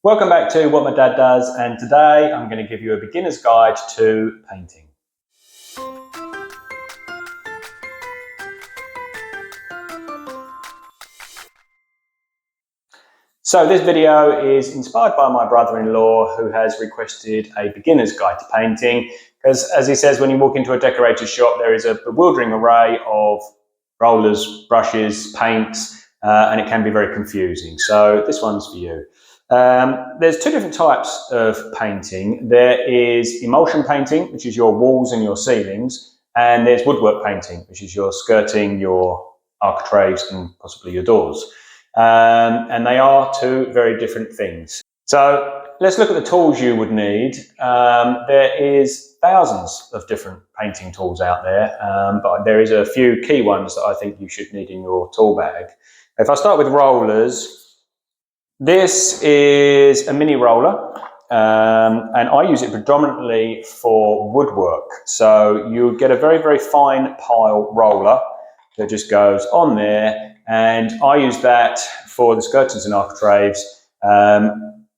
Welcome back to What My Dad Does, and today I'm going to give you a beginner's guide to painting. So this video is inspired by my brother-in-law, who has requested a beginner's guide to painting, because as he says, when you walk into a decorator's shop there is a bewildering array of rollers, brushes, paints, and it can be very confusing. So this one's for you. There's two different types of painting. There is emulsion painting, which is your walls and your ceilings, and there's woodwork painting, which is your skirting, your architraves and possibly your doors. And they are two very different things. So let's look at the tools you would need. There is thousands of different painting tools out there, but there is a few key ones that I think you should need in your tool bag. If I start with rollers, this is a mini roller, and I use it predominantly for woodwork. So you get a very, very fine pile roller that just goes on there, and I use that for the skirtings and architraves,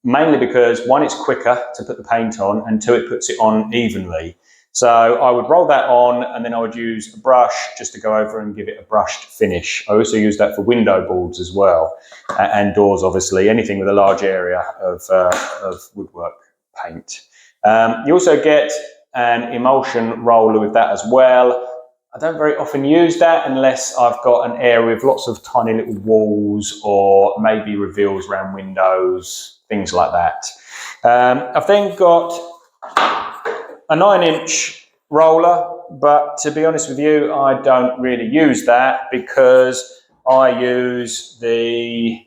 mainly because one, it's quicker to put the paint on, and two, it puts it on evenly. So I would roll that on, and then I would use a brush just to go over and give it a brushed finish. I also use that for window boards as well, and doors, obviously, anything with a large area of woodwork paint. You also get an emulsion roller with that as well. I don't very often use that unless I've got an area with lots of tiny little walls or maybe reveals around windows, things like that. I've then got a 9-inch roller, but to be honest with you, I don't really use that because I use the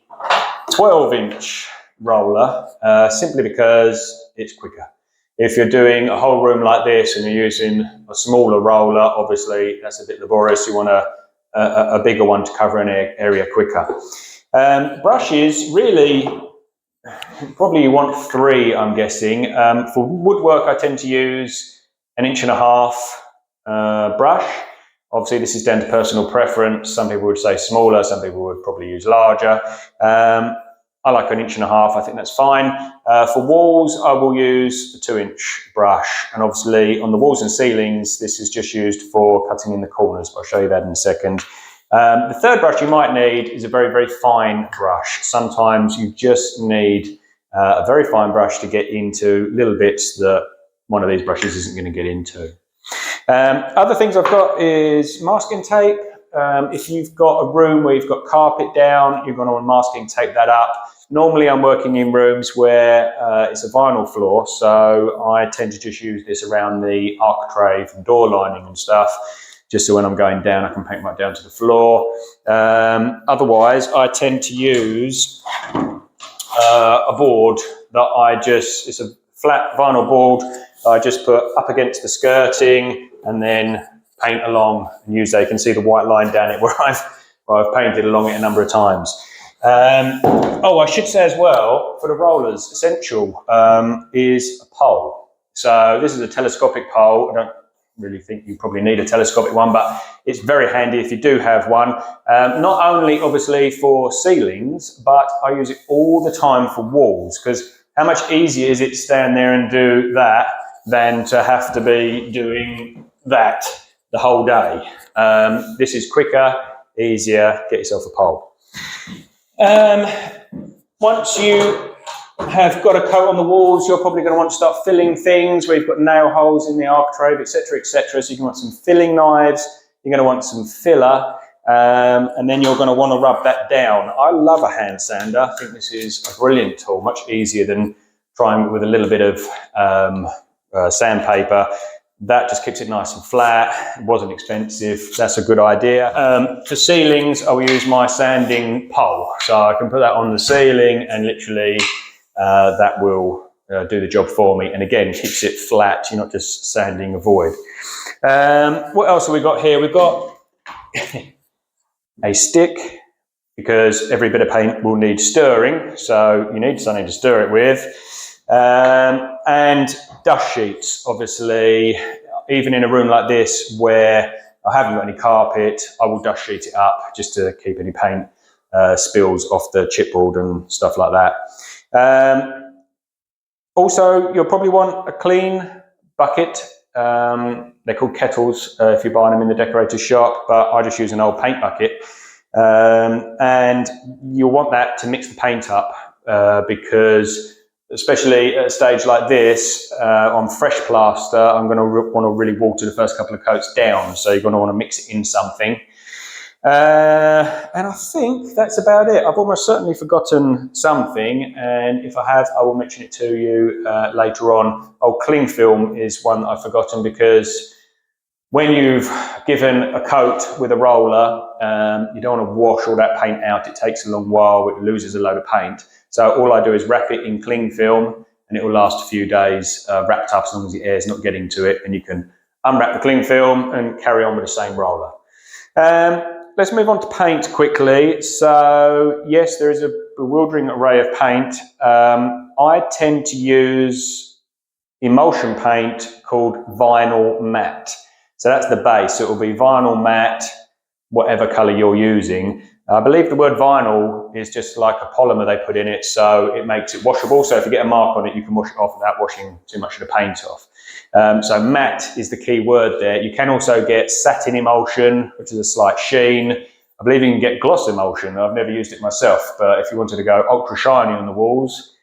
12-inch roller simply because it's quicker. If you're doing a whole room like this and you're using a smaller roller, obviously that's a bit laborious. You want a bigger one to cover an area quicker. Brushes, really, probably you want 3, I'm guessing. For woodwork, I tend to use 1.5 inch brush. Obviously, this is down to personal preference. Some people would say smaller, some people would probably use larger. I like 1.5 inch, I think that's fine. For walls, I will use a 2-inch brush. And obviously on the walls and ceilings, this is just used for cutting in the corners, but I'll show you that in a second. The third brush you might need is a very, very fine brush. Sometimes you just need a very fine brush to get into little bits that one of these brushes isn't going to get into. Other things I've got is masking tape. If you've got a room where you've got carpet down, you're going to want masking tape that up. Normally I'm working in rooms where it's a vinyl floor, so I tend to just use this around the architrave and door lining and stuff, just so when I'm going down I can paint right down to the floor. Otherwise I tend to use a board that it's a flat vinyl board I just put up against the skirting and then paint along and use that. You can see the white line down it where I've painted along it a number of times. I should say as well, for the rollers, essential is a pole. So this is a telescopic pole. I don't really think you probably need a telescopic one, but it's very handy if you do have one. Not only obviously for ceilings, but I use it all the time for walls, because how much easier is it to stand there and do that than to have to be doing that the whole day. This is quicker, easier, get yourself a pole. Once you have got a coat on the walls, you're probably going to want to start filling things where you've got nail holes in the architrave, etc., etc. So you're going to want some filling knives, you're going to want some filler, and then you're going to want to rub that down. I love a hand sander. I think this is a brilliant tool, much easier than trying with a little bit of sandpaper. That just keeps it nice and flat. It wasn't expensive. That's a good idea. For ceilings, I will use my sanding pole. So I can put that on the ceiling and literally that will do the job for me. And again, keeps it flat. You're not just sanding a void. What else have we got here? We've got a stick, because every bit of paint will need stirring. So you need something to stir it with. And dust sheets, obviously, even in a room like this where I haven't got any carpet, I will dust sheet it up just to keep any paint spills off the chipboard and stuff like that. Also, you'll probably want a clean bucket. They're called kettles if you're buying them in the decorator's shop, but I just use an old paint bucket. And you'll want that to mix the paint up because especially at a stage like this, on fresh plaster, I'm going to want to really water the first couple of coats down. So you're going to want to mix it in something. And I think that's about it. I've almost certainly forgotten something, and if I have, I will mention it to you later on. Oh, cling film is one that I've forgotten, because when you've given a coat with a roller, you don't want to wash all that paint out. It takes a long while, it loses a load of paint. So all I do is wrap it in cling film, and it will last a few days wrapped up as long as the air's not getting to it, and you can unwrap the cling film and carry on with the same roller. Let's move on to paint quickly. So yes, there is a bewildering array of paint. I tend to use emulsion paint called vinyl matte. So that's the base. It will be vinyl matte, whatever color you're using. I believe the word vinyl is just like a polymer they put in it, so it makes it washable. So if you get a mark on it, you can wash it off without washing too much of the paint off. So matte is the key word there. You can also get satin emulsion, which is a slight sheen. I believe you can get gloss emulsion. I've never used it myself, but if you wanted to go ultra shiny on the walls,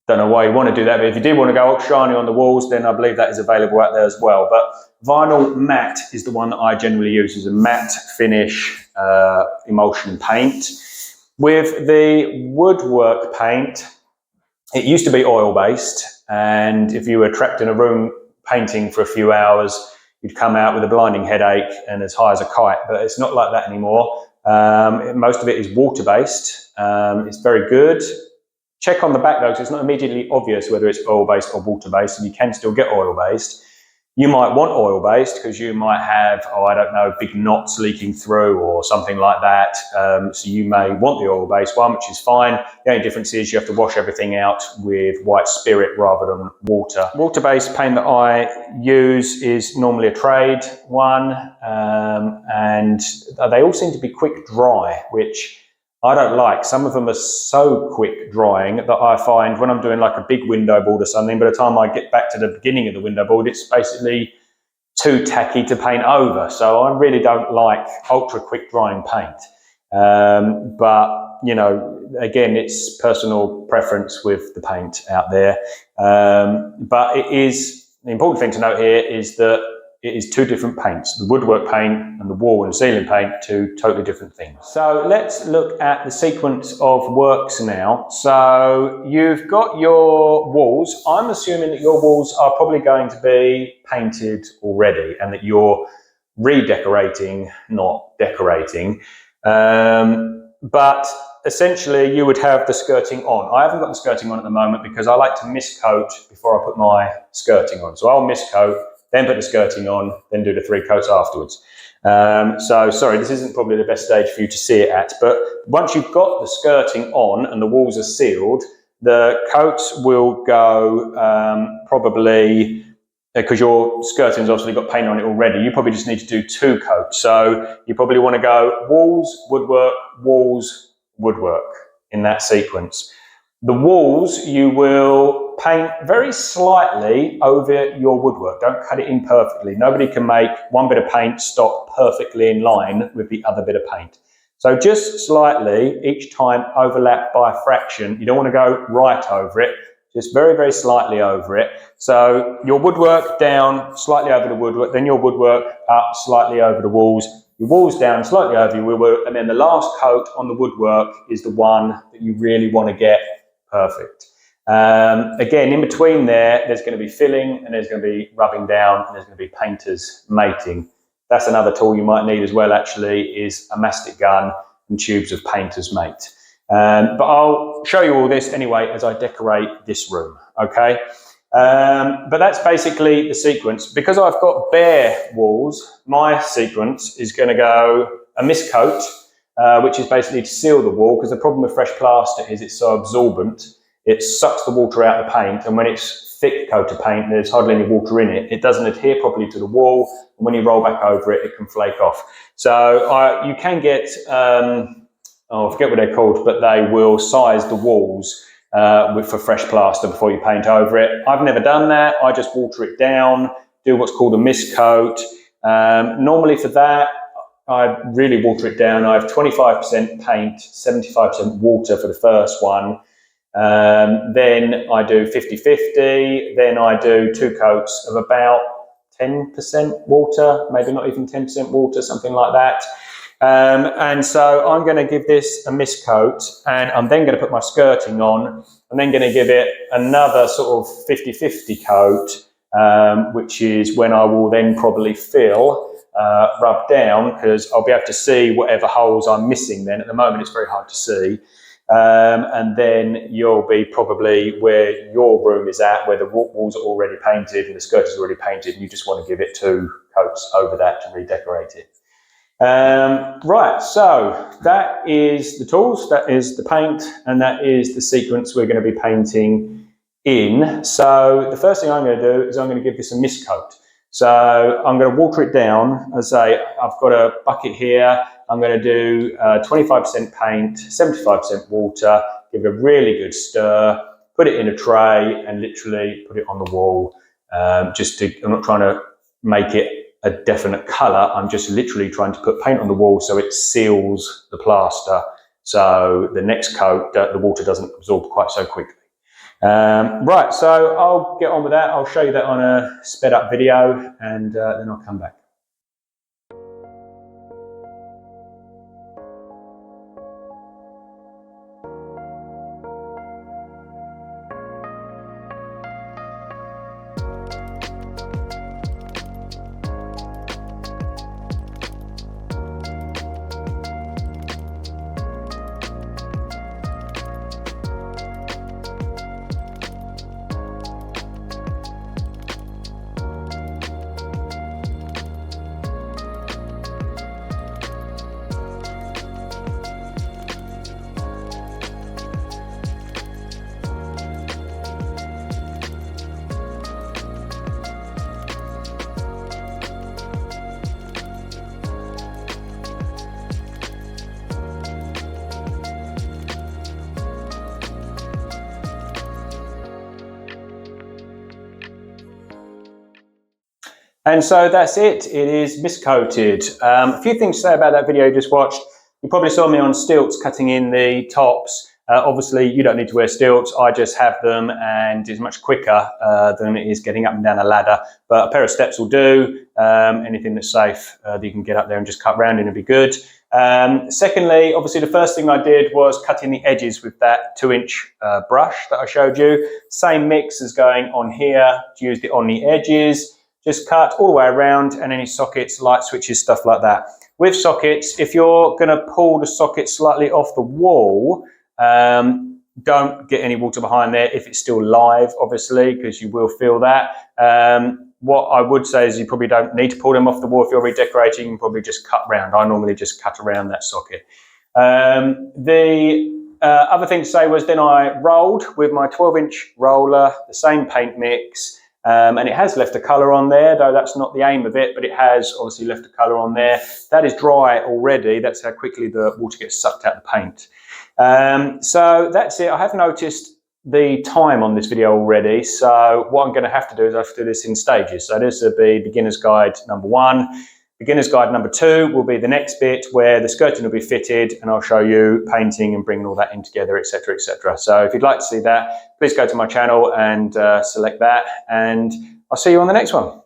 don't know why you want to do that, but if you did want to go ultra shiny on the walls, then I believe that is available out there as well. But vinyl matte is the one that I generally use as a matte finish emulsion paint. With the woodwork paint, it used to be oil-based, and if you were trapped in a room painting for a few hours, you'd come out with a blinding headache and as high as a kite, but it's not like that anymore. Most of it is water-based. It's very good. Check on the back though, because it's not immediately obvious whether it's oil-based or water-based, and you can still get oil-based. You might want oil-based because you might have, I don't know, big knots leaking through or something like that. So you may want the oil-based one, which is fine. The only difference is you have to wash everything out with white spirit rather than water. Water-based paint that I use is normally a trade one, and they all seem to be quick dry, which I don't like. Some of them are so quick drying that I find when I'm doing like a big window board or something, by the time I get back to the beginning of the window board, it's basically too tacky to paint over. So I really don't like ultra quick drying paint. But, you know, again, it's personal preference with the paint out there. But it is, the important thing to note here is that it is two different paints. The woodwork paint and the wall and ceiling paint, two totally different things. So let's look at the sequence of works now. So you've got your walls. I'm assuming that your walls are probably going to be painted already and that you're redecorating, not decorating. But essentially you would have the skirting on. I haven't got the skirting on at the moment because I like to miscoat before I put my skirting on. So I'll miscoat, then put the skirting on, then do the 3 coats afterwards. So sorry, this isn't probably the best stage for you to see it at, but once you've got the skirting on and the walls are sealed, the coats will go probably, because your skirting's obviously got paint on it already, you probably just need to do 2 coats. So you probably want to go walls, woodwork in that sequence. The walls you will paint very slightly over your woodwork. Don't cut it in perfectly. Nobody can make one bit of paint stop perfectly in line with the other bit of paint. So just slightly, each time overlap by a fraction. You don't want to go right over it, just very, very slightly over it. So your woodwork down, slightly over the woodwork, then your woodwork up, slightly over the walls, your walls down, slightly over your woodwork, and then the last coat on the woodwork is the one that you really want to get perfect. Again, in between there's going to be filling, and there's going to be rubbing down, and there's going to be painters mating. That's another tool you might need as well, actually, is a mastic gun and tubes of painters mate. But I'll show you all this anyway as I decorate this room, okay? But that's basically the sequence. Because I've got bare walls, my sequence is going to go a miscoat, which is basically to seal the wall, because the problem with fresh plaster is it's so absorbent, it sucks the water out of the paint, and when it's thick coat of paint, there's hardly any water in it. It doesn't adhere properly to the wall, and when you roll back over it, it can flake off. So you can get, I forget what they're called, but they will size the walls for fresh plaster before you paint over it. I've never done that. I just water it down, do what's called a mist coat. Normally for that, I really water it down. I have 25% paint, 75% water for the first one. Then I do 50-50. Then I do 2 coats of about 10% water, maybe not even 10% water, something like that. And so I'm going to give this a mist coat, and I'm then going to put my skirting on. I'm then going to give it another sort of 50-50 coat, which is when I will then probably fill, rub down, because I'll be able to see whatever holes I'm missing then. At the moment, it's very hard to see. And then you'll be probably where your room is at, where the walls are already painted and the skirt is already painted, and you just want to give it 2 coats over that to redecorate it. Right, so that is the tools, that is the paint, and that is the sequence we're going to be painting in. So the first thing I'm going to do is I'm going to give this a mist coat. So I'm going to water it down. As I say, I've got a bucket here. I'm going to do 25% paint, 75% water, give it a really good stir, put it in a tray and literally put it on the wall. I'm not trying to make it a definite colour. I'm just literally trying to put paint on the wall so it seals the plaster, so the next coat, the water doesn't absorb quite so quickly. Right, so I'll get on with that. I'll show you that on a sped up video, and then I'll come back. And so that's it. It is mist coated. A few things to say about that video you just watched. You probably saw me on stilts cutting in the tops. Obviously, you don't need to wear stilts. I just have them, and it's much quicker than it is getting up and down a ladder. But a pair of steps will do. Anything that's safe that you can get up there and just cut round in will be good. Secondly, obviously, the first thing I did was cutting the edges with that 2-inch brush that I showed you. Same mix as going on here. Used it on the edges. Just cut all the way around, and any sockets, light switches, stuff like that. With sockets, if you're going to pull the socket slightly off the wall, don't get any water behind there if it's still live, obviously, because you will feel that. What I would say is you probably don't need to pull them off the wall if you're redecorating. You can probably just cut round. I normally just cut around that socket. The other thing to say was then I rolled with my 12-inch roller, the same paint mix. And it has left a colour on there, though that's not the aim of it, but it has obviously left a colour on there. That is dry already. That's how quickly the water gets sucked out of the paint. So that's it. I have noticed the time on this video already. So what I'm going to have to do is I have to do this in stages. So this will be beginner's guide number 1. Beginner's guide number 2 will be the next bit where the skirting will be fitted, and I'll show you painting and bringing all that in together, etc., etc. So if you'd like to see that, please go to my channel and select that, and I'll see you on the next one.